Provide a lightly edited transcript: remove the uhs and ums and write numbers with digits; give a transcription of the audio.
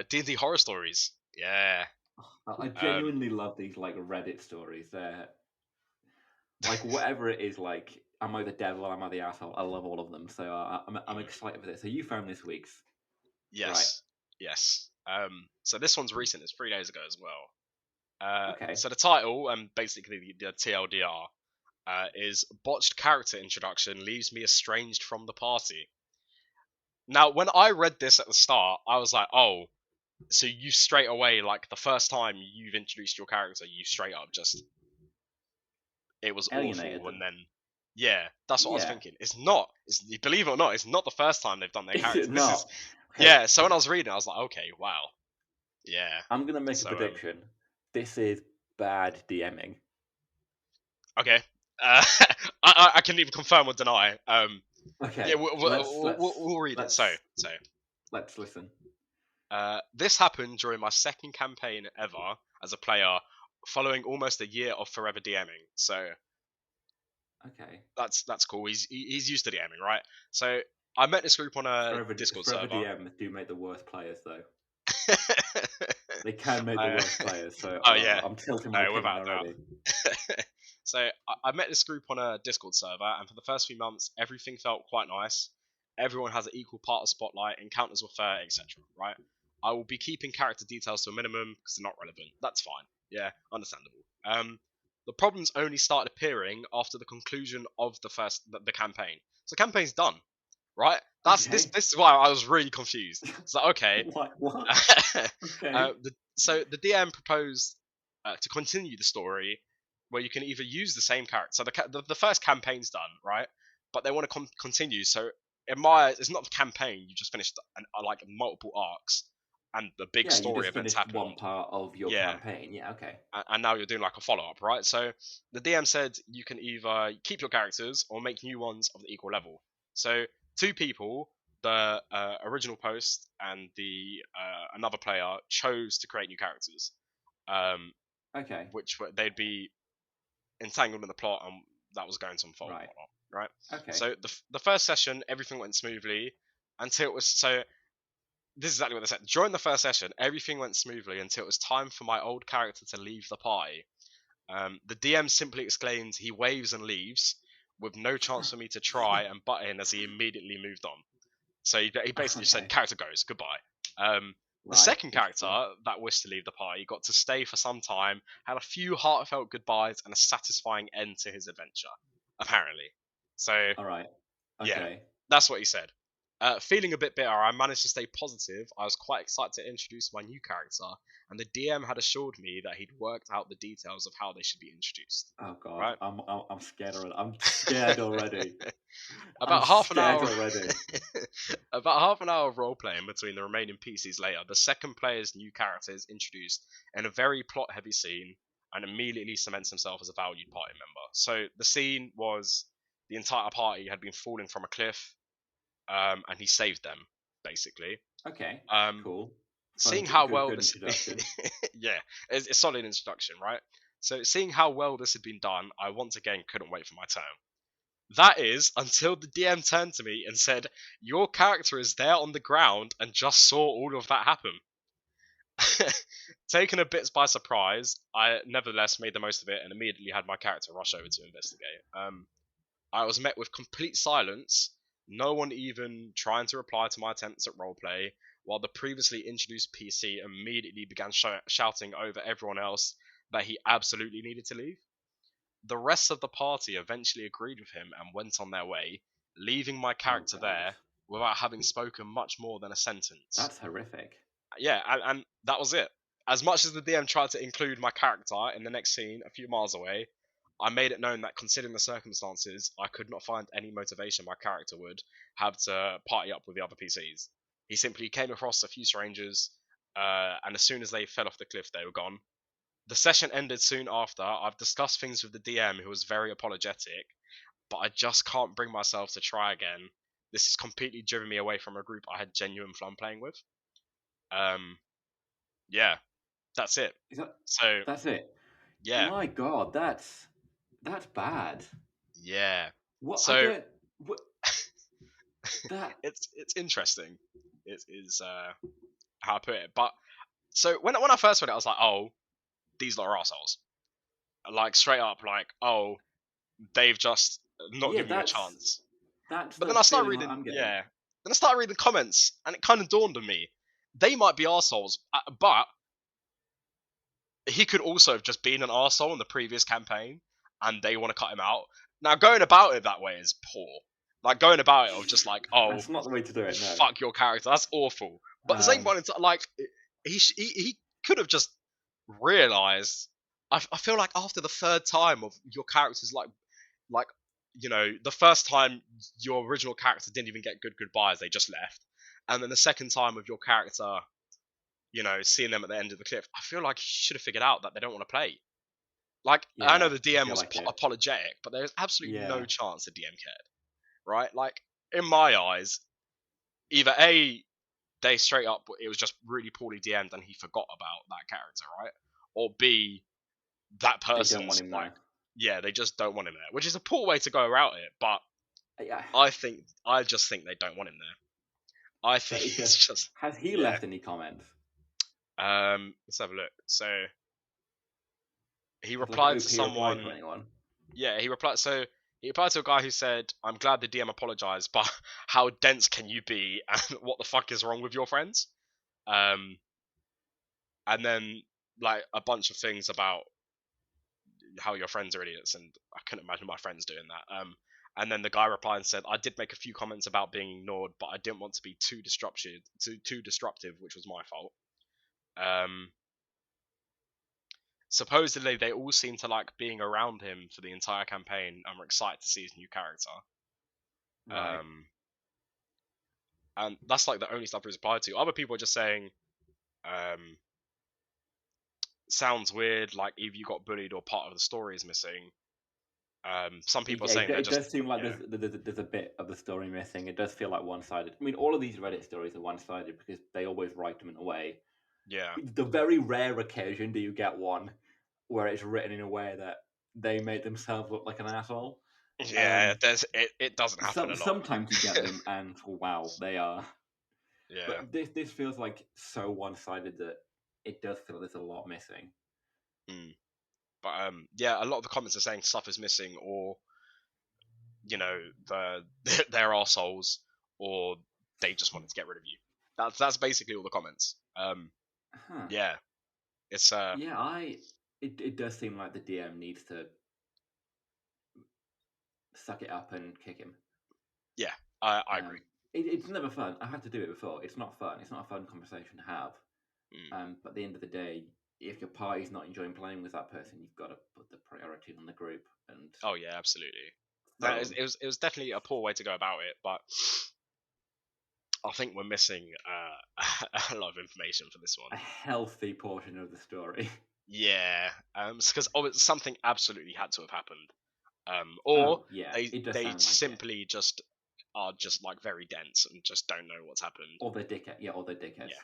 D&D horror stories. Yeah. I Um, genuinely love these like Reddit stories. They're like whatever it is. Like, am I the devil? Am I the asshole? I love all of them. So I'm mhm. excited for this. So you found this week's, right? Yes. Yes. So this one's recent. It's 3 days ago as well. Okay. So the title and basically the TLDR is botched character introduction leaves me estranged from the party. Now, when I read this at the start, I was like, oh, so you straight away, like the first time you've introduced your character, you straight up just, it was Alienated awful. them. And then, yeah, that's what I was Yeah. thinking. It's not, believe it or not, it's not the first time they've done their Is it character. This is, not? Okay. yeah, so when I was reading, I was like, okay, wow. Yeah. I'm gonna make a So, prediction. This is bad DMing. okay. Uh, I can either confirm or deny. Yeah, Okay. we'll, Let's we'll, let's we'll, we'll read it. So, let's so let's listen. This happened during my second campaign ever as a player, following almost a year of forever DMing. So Okay. that's cool. He's used to DMing, right? So I met this group on a Discord Forever server. DMs do make the worst players though. They can make the Uh, worst players. So oh yeah, I'm tilting my no, opinion without already. doubt. So I met this group on a Discord server, and for the first few months, everything felt quite nice. Everyone has an equal part of spotlight, encounters were fair, etc. Right? I will be keeping character details to a minimum because they're not relevant. That's fine. Yeah, understandable. The problems only started appearing after the conclusion of the campaign. So the campaign's done, right? That's this. Okay. This is why I was really confused. It's like, okay, What? Okay. so the DM proposed to continue the story where you can either use the same character. So the first campaign's done, right? But they want to continue. So in my, it's not the campaign. You just finished like multiple arcs, and the big Yeah, you story just events finished one happened. part of your Yeah, campaign. Yeah. Okay. and now you're doing like a follow up, right? So the DM said you can either keep your characters or make new ones of the equal level. So two people, the original post and the another player, chose to create new characters, um, Okay. which they'd be entangled in the plot, and that was going to unfold and Right. whatnot, right? Okay. So the first session, everything went smoothly until it was so. This is exactly what they said. During the first session, everything went smoothly until it was time for my old character to leave the party. The DM simply exclaimed he waves and leaves, with no chance for me to try and butt in as he immediately moved on. So he basically said, Okay. character goes, goodbye. The Right. second character Interesting. that wished to leave the party got to stay for some time, had a few heartfelt goodbyes, and a satisfying end to his adventure, apparently. So, All right. yeah, Okay. that's what he said. Feeling a bit bitter, I managed to stay positive. I was quite excited to introduce my new character, and the DM had assured me that he'd worked out the details of how they should be introduced. Oh God. Right? I'm scared already. I'm scared already. I'm About half an scared hour, already. about half an hour of role playing between the remaining PCs later, the second player's new character is introduced in a very plot-heavy scene, and immediately cements himself as a valued party member. So the scene was the entire party had been falling from a cliff, and he saved them basically. Okay. Um, Cool. So Seeing how well good this, introduction. yeah, it's a solid introduction, right? So seeing how well this had been done, I once again couldn't wait for my turn. That is until the DM turned to me and said, "Your character is there on the ground and just saw all of that happen." Taken a bit by surprise, I nevertheless made the most of it and immediately had my character rush over to investigate. I was met with complete silence, no one even trying to reply to my attempts at roleplay, while the previously introduced PC immediately began shouting over everyone else that he absolutely needed to leave. The rest of the party eventually agreed with him and went on their way, leaving my Oh character God. there without having spoken much more than a sentence. That's horrific. Yeah, and that was it. As much as the DM tried to include my character in the next scene a few miles away, I made it known that considering the circumstances, I could not find any motivation my character would have to party up with the other PCs. He simply came across a few strangers, and as soon as they fell off the cliff, they were gone. The session ended soon after. I've discussed things with the DM, who was very apologetic, but I just can't bring myself to try again. This has completely driven me away from a group I had genuine fun playing with. Um, yeah, that's it. Is that? So That's it. yeah, My God, that's bad. yeah. What I So don't. What that? it's interesting. It is. how I put it. But so when I first read it, I was like, oh, these lot are assholes. Like straight up, like, oh, they've just not Yeah, given me a chance. that's But the then I started feeling reading, I'm getting. yeah. Then I started reading the comments, and it kind of dawned on me, they might be assholes, but he could also have just been an arsehole in the previous campaign, and they want to cut him out. Now, going about it that way is poor. Like, going about it of just like, oh, That's not the way to do it. No. fuck your character, that's awful. But at the same point, like, he could have just realised. I feel like after the third time of your character's like, you know, the first time your original character didn't even get good goodbyes, they just left. And then the second time of your character, you know, seeing them at the end of the cliff, I feel like you should have figured out that they don't want to play. Like, I know the I DM feel was like it. apologetic, but there's absolutely no Yeah. chance the DM cared, right? Like, in my eyes, either A, they straight up, it was just really poorly DM'd and he forgot about that character, right? Or B, that They don't person's want him like, there. yeah, they just don't want him there, which is a poor way to go around it, but Yeah. I just think they don't want him there. I So think it's just, has he yeah. left any comments? Let's have a look. So he Like, replied OP to someone. reply to anyone? Yeah, he replied. So he replied to a guy who said, "I'm glad the DM apologized, but how dense can you be? And what the fuck is wrong with your friends?" And then like a bunch of things about how your friends are idiots, and I couldn't imagine my friends doing that. And then the guy replied and said, "I did make a few comments about being ignored, but I didn't want to be too disruptive, which was my fault." Supposedly, they all seem to like being around him for the entire campaign, and were excited to see his new character. Right. And that's like the only stuff he's replied to. Other people are just saying, sounds weird, like either you got bullied or part of the story is missing. Some people are saying it does seem like there's a bit of the story missing. It does feel like one-sided. I mean, all of these Reddit stories are one-sided because they always write them in a way. Yeah. The very rare occasion do you get one where it's written in a way that they make themselves look like an asshole. Yeah, it doesn't happen a lot. Sometimes you get them, and wow, they are. Yeah. But this feels like so one-sided that it does feel there's a lot missing. But yeah, a lot of the comments are saying stuff is missing, or you know, they're arseholes, or they just wanted to get rid of you. That's basically all the comments. Yeah, it's it does seem like the DM needs to suck it up and kick him. Yeah, I agree. It's never fun. I've had to do it before. It's not fun. It's not a fun conversation to have. But at the end of the day, if your party's not enjoying playing with that person, you've got to put the priority on the group. And oh yeah, absolutely. No, it was definitely a poor way to go about it, but I think we're missing a lot of information for this one. A healthy portion of the story. Yeah, because something absolutely had to have happened. Or they simply just are just like very dense and just don't know what's happened. Or they're dickhead. Yeah, or they're dickheads. Yeah,